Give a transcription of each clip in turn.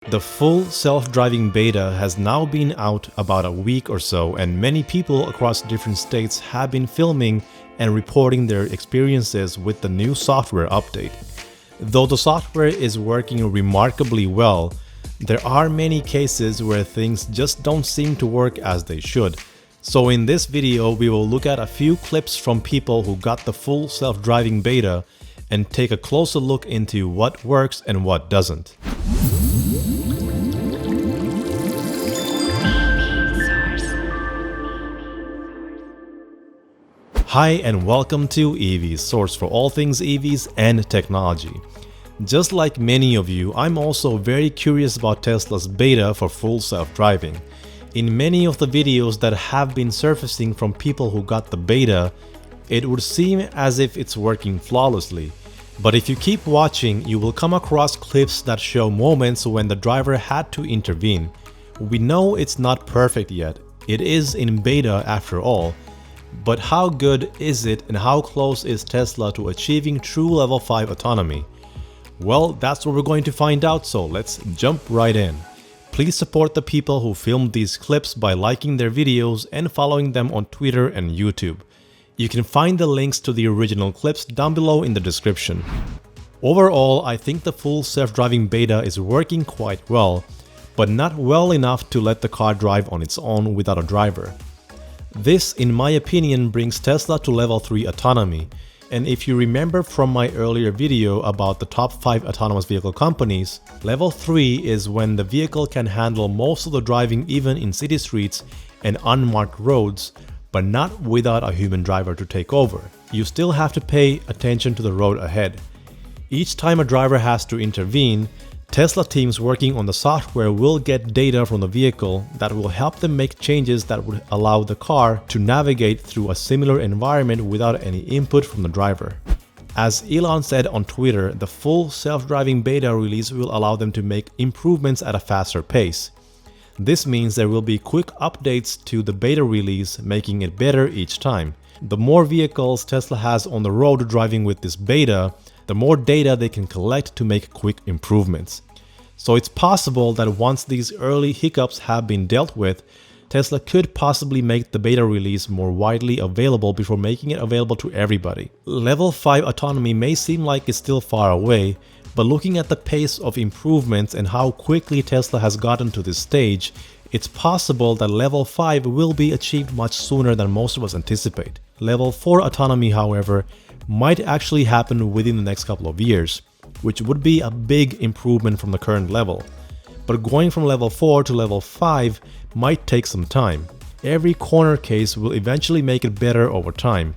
The full self-driving beta has now been out about a week or so, and many people across different states have been filming and reporting their experiences with the new software update. Though the software is working remarkably well, there are many cases where things just don't seem to work as they should. So in this video, we will look at a few clips from people who got the full self-driving beta and take a closer look into what works and what doesn't. Hi and welcome to EV's source for all things EVs and technology. Just like many of you, I'm also very curious about Tesla's beta for full self-driving. In many of the videos that have been surfacing from people who got the beta, it would seem as if it's working flawlessly. But if you keep watching, you will come across clips that show moments when the driver had to intervene. We know it's not perfect yet, it is in beta after all. But how good is it and how close is Tesla to achieving true level 5 autonomy? Well, that's what we're going to find out, so let's jump right in. Please support the people who filmed these clips by liking their videos and following them on Twitter and YouTube. You can find the links to the original clips down below in the description. Overall, I think the full self-driving beta is working quite well, but not well enough to let the car drive on its own without a driver. This, in my opinion, brings Tesla to level 3 autonomy. And if you remember from my earlier video about the top 5 autonomous vehicle companies, level 3 is when the vehicle can handle most of the driving even in city streets and unmarked roads, but not without a human driver to take over. You still have to pay attention to the road ahead. Each time a driver has to intervene, Tesla teams working on the software will get data from the vehicle that will help them make changes that would allow the car to navigate through a similar environment without any input from the driver. As Elon said on Twitter, the full self-driving beta release will allow them to make improvements at a faster pace. This means there will be quick updates to the beta release, making it better each time. The more vehicles Tesla has on the road driving with this beta, the more data they can collect to make quick improvements. So it's possible that once these early hiccups have been dealt with, Tesla could possibly make the beta release more widely available before making it available to everybody. Level 5 autonomy may seem like it's still far away, but looking at the pace of improvements and how quickly Tesla has gotten to this stage, it's possible that level 5 will be achieved much sooner than most of us anticipate. Level 4 autonomy, however, might actually happen within the next couple of years, which would be a big improvement from the current level. But going from level 4 to level 5 might take some time. Every corner case will eventually make it better over time.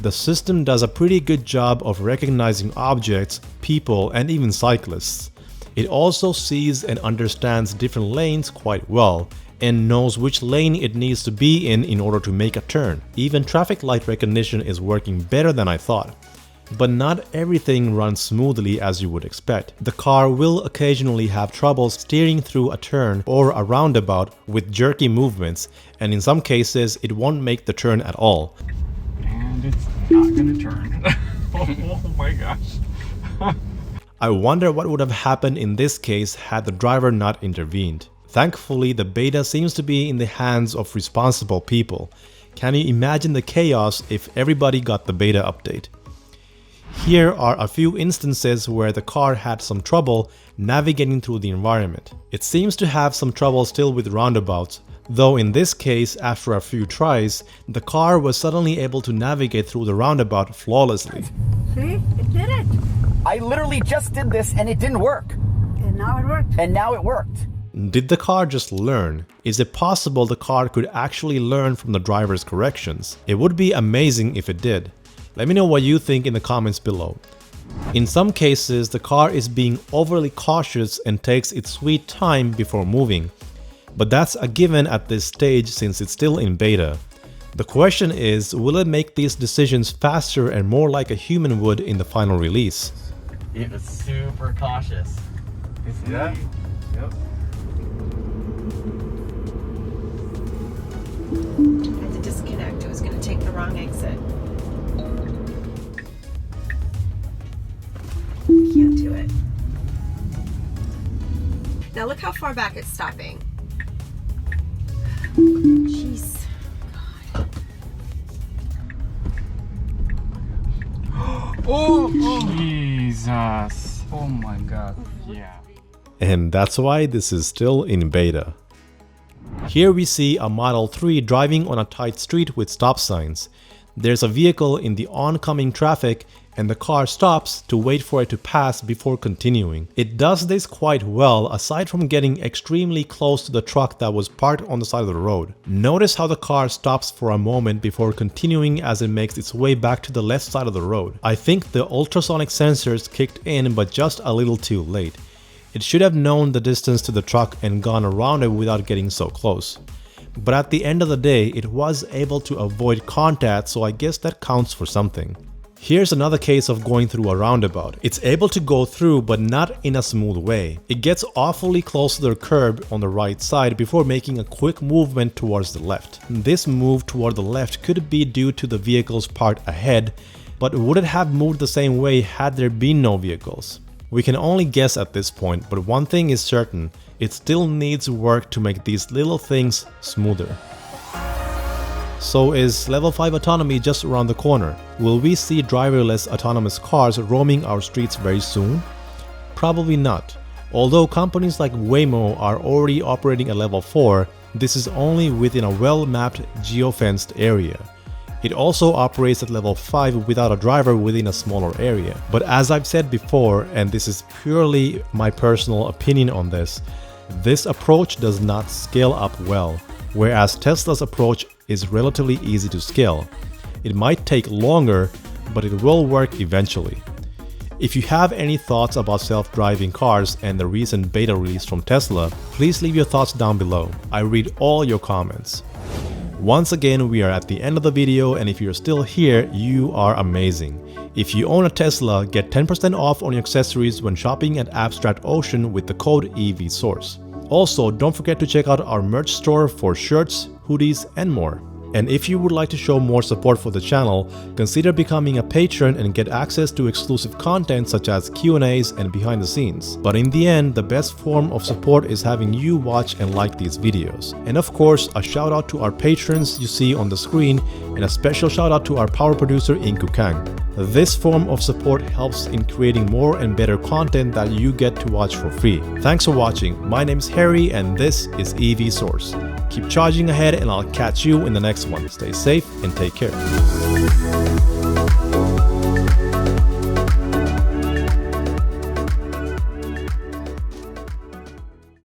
The system does a pretty good job of recognizing objects, people, and even cyclists. It also sees and understands different lanes quite well, and knows which lane it needs to be in order to make a turn. Even traffic light recognition is working better than I thought. But not everything runs smoothly as you would expect. The car will occasionally have trouble steering through a turn or a roundabout with jerky movements, and in some cases it won't make the turn at all. And it's not gonna turn. Oh my gosh. I wonder what would have happened in this case had the driver not intervened. Thankfully, the beta seems to be in the hands of responsible people. Can you imagine the chaos if everybody got the beta update? Here are a few instances where the car had some trouble navigating through the environment. It seems to have some trouble still with roundabouts, though in this case, after a few tries, the car was suddenly able to navigate through the roundabout flawlessly. See? It did it. I literally just did this and it didn't work. And now it worked. And now it worked. Did the car just learn? Is it possible the car could actually learn from the driver's corrections? It would be amazing if it did. Let me know what you think in the comments below. In some cases, the car is being overly cautious and takes its sweet time before moving. But that's a given at this stage since it's still in beta. The question is, will it make these decisions faster and more like a human would in the final release? It was super cautious. You see that? Yep. I had to disconnect. It was going to take the wrong exit. I can't do it. Now look how far back it's stopping. Jeez. Oh, Jesus. Oh my God. Yeah. And that's why this is still in beta. Here we see a Model 3 driving on a tight street with stop signs. There's a vehicle in the oncoming traffic and the car stops to wait for it to pass before continuing. It does this quite well aside from getting extremely close to the truck that was parked on the side of the road. Notice how the car stops for a moment before continuing as it makes its way back to the left side of the road. I think the ultrasonic sensors kicked in but just a little too late. It should have known the distance to the truck and gone around it without getting so close. But at the end of the day, it was able to avoid contact, so I guess that counts for something. Here's another case of going through a roundabout. It's able to go through, but not in a smooth way. It gets awfully close to the curb on the right side before making a quick movement towards the left. This move toward the left could be due to the vehicles parked ahead, but would it have moved the same way had there been no vehicles? We can only guess at this point, but one thing is certain, it still needs work to make these little things smoother. So is level 5 autonomy just around the corner? Will we see driverless autonomous cars roaming our streets very soon? Probably not. Although companies like Waymo are already operating at level 4, this is only within a well-mapped geofenced area. It also operates at level 5 without a driver within a smaller area. But as I've said before, and this is purely my personal opinion on this approach does not scale up well, whereas Tesla's approach is relatively easy to scale. It might take longer, but it will work eventually. If you have any thoughts about self-driving cars and the recent beta release from Tesla, please leave your thoughts down below. I read all your comments. Once again, we are at the end of the video, and if you're still here, you are amazing. If you own a Tesla, get 10% off on your accessories when shopping at Abstract Ocean with the code EVSource. Also, don't forget to check out our merch store for shirts, hoodies, and more. And if you would like to show more support for the channel, consider becoming a patron and get access to exclusive content such as Q&As and behind the scenes. But in the end, the best form of support is having you watch and like these videos. And of course, a shout out to our patrons you see on the screen, and a special shout out to our power producer Inku Kang. This form of support helps in creating more and better content that you get to watch for free. Thanks for watching. My name is Harry and this is EVSource. Keep charging ahead and I'll catch you in the next one. Stay safe and take care.